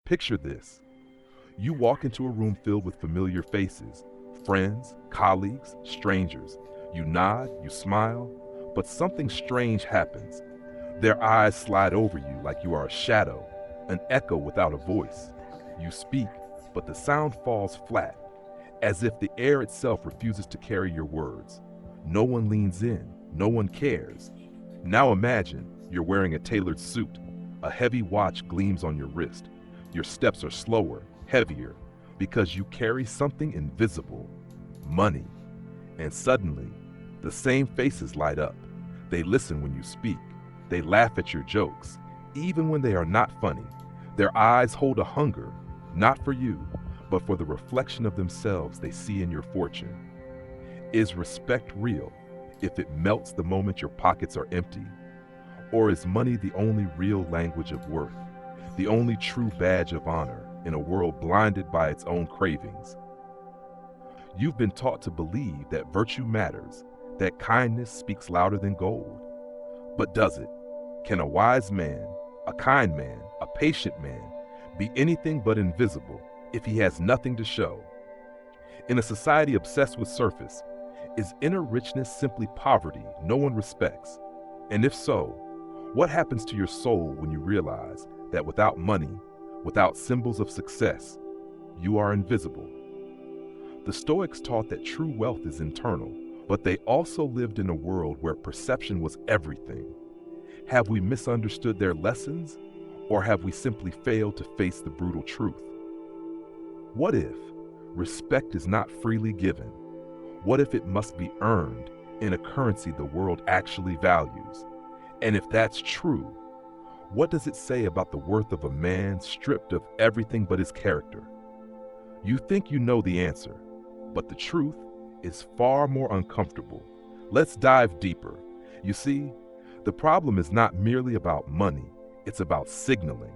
Picture this. You walk into a room filled with familiar faces, friends, colleagues, strangers. You nod, you smile, but something strange happens. Their eyes slide over you like you are a shadow, an echo without a voice. You speak, but the sound falls flat, as if the air itself refuses to carry your words. No one leans in, no one cares. Now imagine you're wearing a tailored suit. A heavy watch gleams on your wrist. Your steps are slower, heavier, because you carry something invisible, money. And suddenly, the same faces light up. They listen when you speak. They laugh at your jokes, even when they are not funny. Their eyes hold a hunger, not for you, but for the reflection of themselves they see in your fortune. Is respect real if it melts the moment your pockets are empty? Or is money the only real language of worth, the only true badge of honor in a world blinded by its own cravings? You've been taught to believe that virtue matters, that kindness speaks louder than gold. But does it? Can a wise man, a kind man, a patient man be anything but invisible if he has nothing to show? In a society obsessed with surface, is inner richness simply poverty no one respects? And if so, what happens to your soul when you realize that without money, without symbols of success, you are invisible? The Stoics taught that true wealth is internal, but they also lived in a world where perception was everything. Have we misunderstood their lessons, or have we simply failed to face the brutal truth? What if respect is not freely given? What if it must be earned in a currency the world actually values? And if that's true, what does it say about the worth of a man stripped of everything but his character? You think you know the answer, but the truth is far more uncomfortable. Let's dive deeper. You see, the problem is not merely about money, it's about signaling.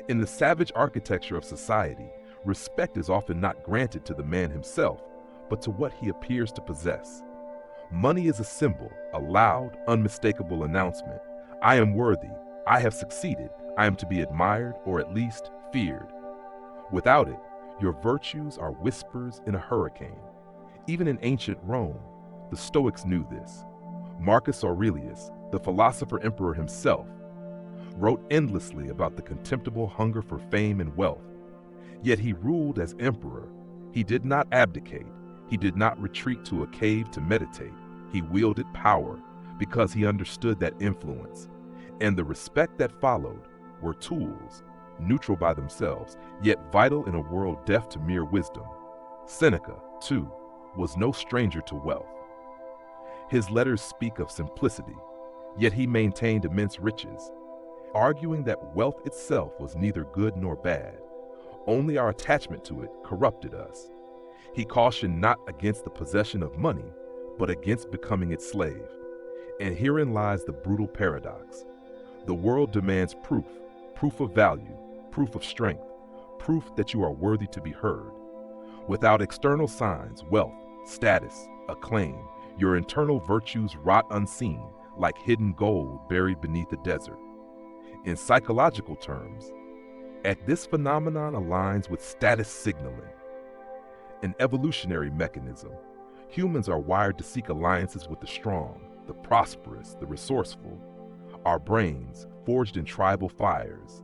In the savage architecture of society, respect is often not granted to the man himself, but to what he appears to possess. Money is a symbol, a loud, unmistakable announcement. I am worthy, I have succeeded, I am to be admired or at least feared. Without it, your virtues are whispers in a hurricane. Even in ancient Rome, the Stoics knew this. Marcus Aurelius, the philosopher emperor himself, wrote endlessly about the contemptible hunger for fame and wealth. Yet he ruled as emperor. He did not abdicate. He did not retreat to a cave to meditate. He wielded power because he understood that influence and the respect that followed were tools, neutral by themselves, yet vital in a world deaf to mere wisdom. Seneca, too, was no stranger to wealth. His letters speak of simplicity, yet he maintained immense riches, arguing that wealth itself was neither good nor bad. Only our attachment to it corrupted us. He cautioned not against the possession of money, but against becoming its slave. And herein lies the brutal paradox. The world demands proof, proof of value, proof of strength, proof that you are worthy to be heard. Without external signs, wealth, status, acclaim, your internal virtues rot unseen, like hidden gold buried beneath a desert. In psychological terms, this phenomenon aligns with status signaling, an evolutionary mechanism. Humans are wired to seek alliances with the strong, the prosperous, the resourceful. Our brains, forged in tribal fires,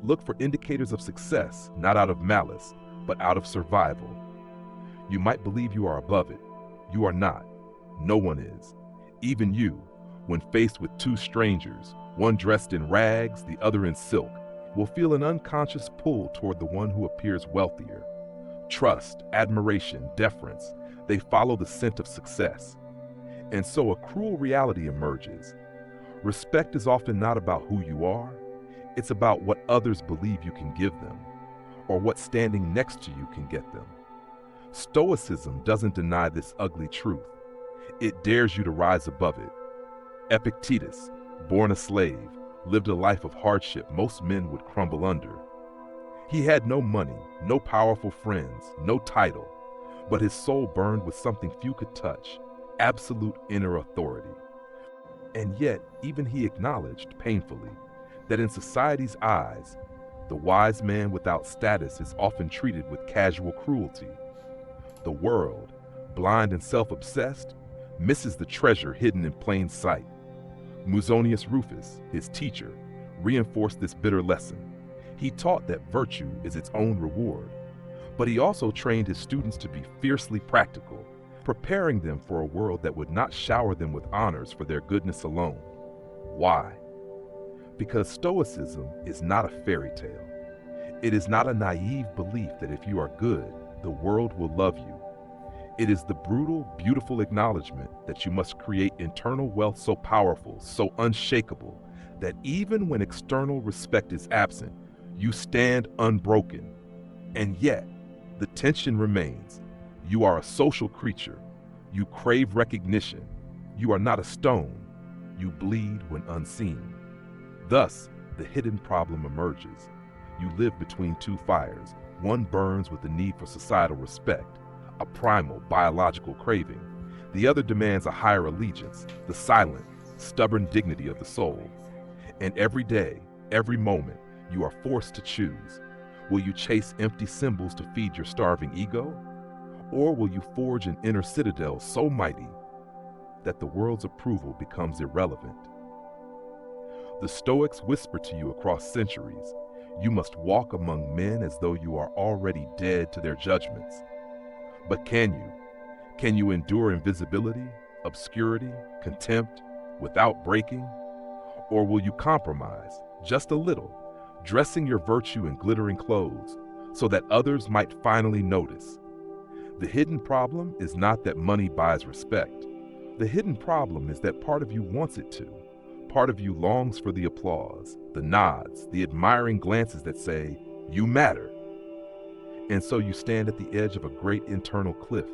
look for indicators of success, not out of malice, but out of survival. You might believe you are above it. You are not. No one is. Even you, when faced with two strangers, one dressed in rags, the other in silk, will feel an unconscious pull toward the one who appears wealthier. Trust, admiration, deference, they follow the scent of success. And so a cruel reality emerges. Respect is often not about who you are, it's about what others believe you can give them, or what standing next to you can get them. Stoicism doesn't deny this ugly truth. It dares you to rise above it. Epictetus, born a slave, lived a life of hardship most men would crumble under. He had no money, no powerful friends, no title, but his soul burned with something few could touch, absolute inner authority. And yet, even he acknowledged, painfully, that in society's eyes, The wise man without status is often treated with casual cruelty. The world, blind and self-obsessed, misses the treasure hidden in plain sight. Musonius Rufus, his teacher, reinforced this bitter lesson. He taught that virtue is its own reward, but he also trained his students to be fiercely practical, preparing them for a world that would not shower them with honors for their goodness alone. Why? Because Stoicism is not a fairy tale. It is not a naive belief that if you are good, the world will love you. It is the brutal, beautiful acknowledgement that you must create internal wealth so powerful, so unshakable, that even when external respect is absent, you stand unbroken. And yet, the tension remains. You are a social creature. You crave recognition. You are not a stone. You bleed when unseen. Thus, the hidden problem emerges. You live between two fires. One burns with the need for societal respect, a primal biological craving. The other demands a higher allegiance, the silent, stubborn dignity of the soul. And every day, every moment, you are forced to choose. Will you chase empty symbols to feed your starving ego? Or will you forge an inner citadel so mighty that the world's approval becomes irrelevant? The Stoics whisper to you across centuries, you must walk among men as though you are already dead to their judgments. But can you? Can you endure invisibility, obscurity, contempt, without breaking? Or will you compromise, just a little, dressing your virtue in glittering clothes, so that others might finally notice? The hidden problem is not that money buys respect. The hidden problem is that part of you wants it to. Part of you longs for the applause, the nods, the admiring glances that say, you matter. And so you stand at the edge of a great internal cliff,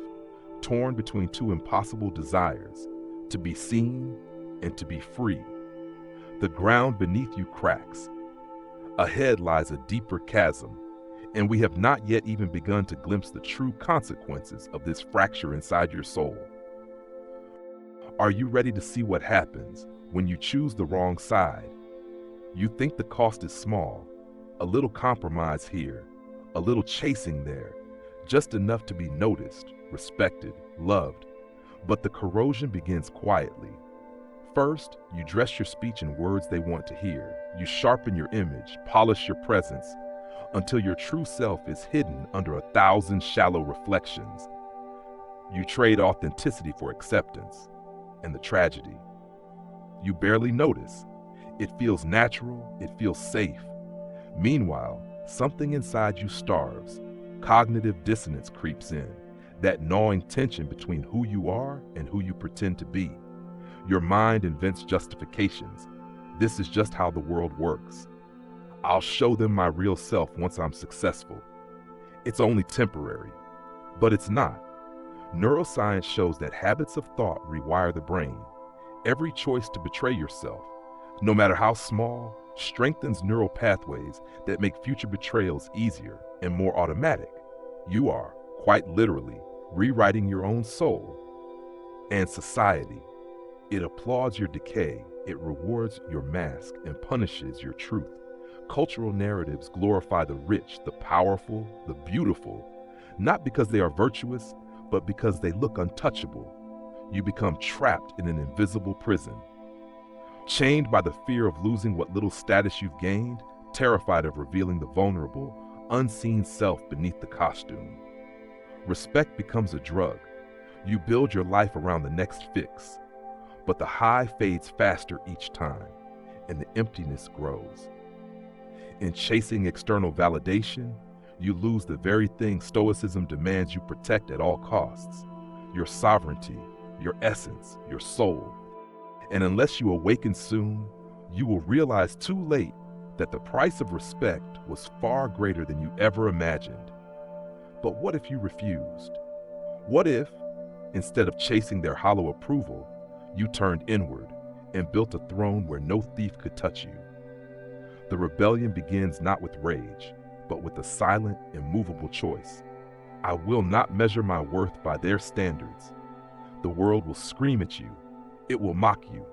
torn between two impossible desires, to be seen and to be free. The ground beneath you cracks. Ahead lies a deeper chasm, and we have not yet even begun to glimpse the true consequences of this fracture inside your soul. Are you ready to see what happens when you choose the wrong side? You think the cost is small, a little compromise here, a little chasing there, just enough to be noticed, respected, loved. But the corrosion begins quietly. First, you dress your speech in words they want to hear. You sharpen your image, polish your presence, until your true self is hidden under 1,000 shallow reflections. You trade authenticity for acceptance, and the tragedy. You barely notice. It feels natural, it feels safe. Meanwhile, something inside you starves. Cognitive dissonance creeps in, that gnawing tension between who you are and who you pretend to be. Your mind invents justifications. This is just how the world works. I'll show them my real self once I'm successful. It's only temporary, but it's not. Neuroscience shows that habits of thought rewire the brain. Every choice to betray yourself, no matter how small, strengthens neural pathways that make future betrayals easier and more automatic. You are, quite literally, rewriting your own soul. And society, it applauds your decay, it rewards your mask and punishes your truth. Cultural narratives glorify the rich, the powerful, the beautiful, not because they are virtuous, but because they look untouchable. You become trapped in an invisible prison. Chained by the fear of losing what little status you've gained, terrified of revealing the vulnerable, unseen self beneath the costume. Respect becomes a drug. You build your life around the next fix, but the high fades faster each time, and the emptiness grows. In chasing external validation, you lose the very thing Stoicism demands you protect at all costs: your sovereignty, your essence, your soul. And unless you awaken soon, you will realize too late that the price of respect was far greater than you ever imagined. But what if you refused? What if, instead of chasing their hollow approval, you turned inward and built a throne where no thief could touch you? The rebellion begins not with rage, but with a silent, immovable choice. I will not measure my worth by their standards. The world will scream at you. It will mock you.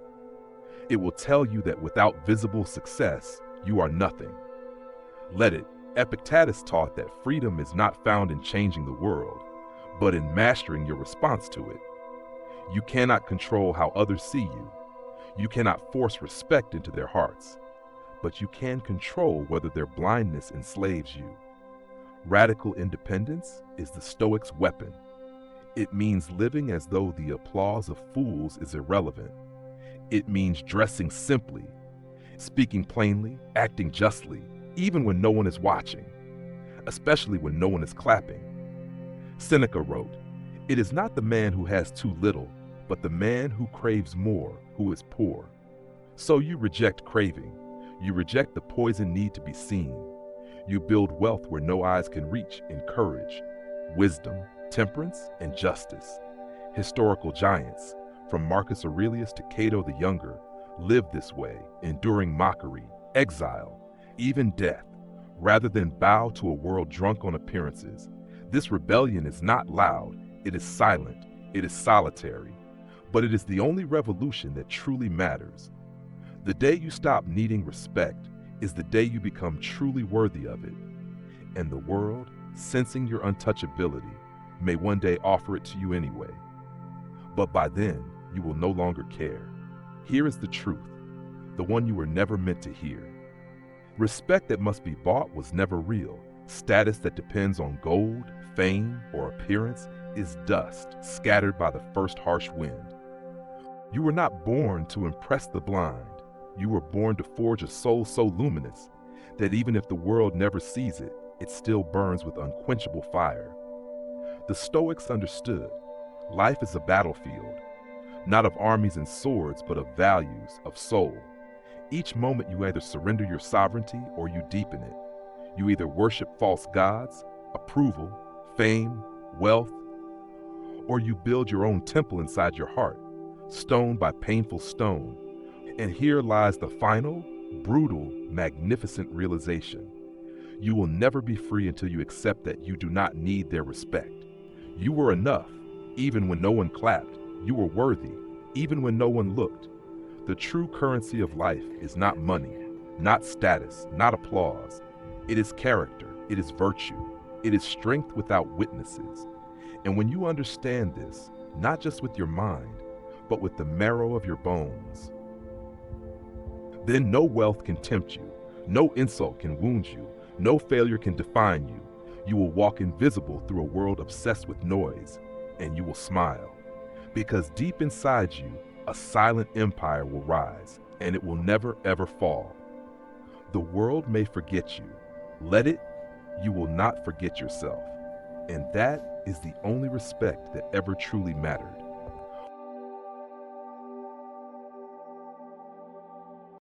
It will tell you that without visible success, you are nothing. Let it. Epictetus taught that freedom is not found in changing the world, but in mastering your response to it. You cannot control how others see you. You cannot force respect into their hearts, but you can control whether their blindness enslaves you. Radical independence is the Stoic's weapon. It means living as though the applause of fools is irrelevant. It means dressing simply, speaking plainly, acting justly, even when no one is watching, especially when no one is clapping. Seneca wrote, "It is not the man who has too little, but the man who craves more, who is poor." So you reject craving. You reject the poison need to be seen. You build wealth where no eyes can reach in courage, wisdom, temperance, and justice. Historical giants, from Marcus Aurelius to Cato the Younger, lived this way, enduring mockery, exile, even death, rather than bow to a world drunk on appearances. This rebellion is not loud, it is silent, it is solitary, but it is the only revolution that truly matters. The day you stop needing respect is the day you become truly worthy of it, and the world, sensing your untouchability, may one day offer it to you anyway. But by then, you will no longer care. Here is the truth, the one you were never meant to hear. Respect that must be bought was never real. Status that depends on gold, fame, or appearance is dust scattered by the first harsh wind. You were not born to impress the blind. You were born to forge a soul so luminous that even if the world never sees it, it still burns with unquenchable fire. The Stoics understood life is a battlefield, not of armies and swords, but of values, of soul. Each moment you either surrender your sovereignty or you deepen it. You either worship false gods, approval, fame, wealth, or you build your own temple inside your heart, stone by painful stone. And here lies the final, brutal, magnificent realization. You will never be free until you accept that you do not need their respect. You were enough, even when no one clapped. You were worthy, even when no one looked. The true currency of life is not money, not status, not applause. It is character, it is virtue, it is strength without witnesses. And when you understand this, not just with your mind, but with the marrow of your bones, then no wealth can tempt you, no insult can wound you, no failure can define you. You will walk invisible through a world obsessed with noise, and you will smile. Because deep inside you, a silent empire will rise, and it will never ever fall. The world may forget you. Let it, you will not forget yourself. And that is the only respect that ever truly mattered.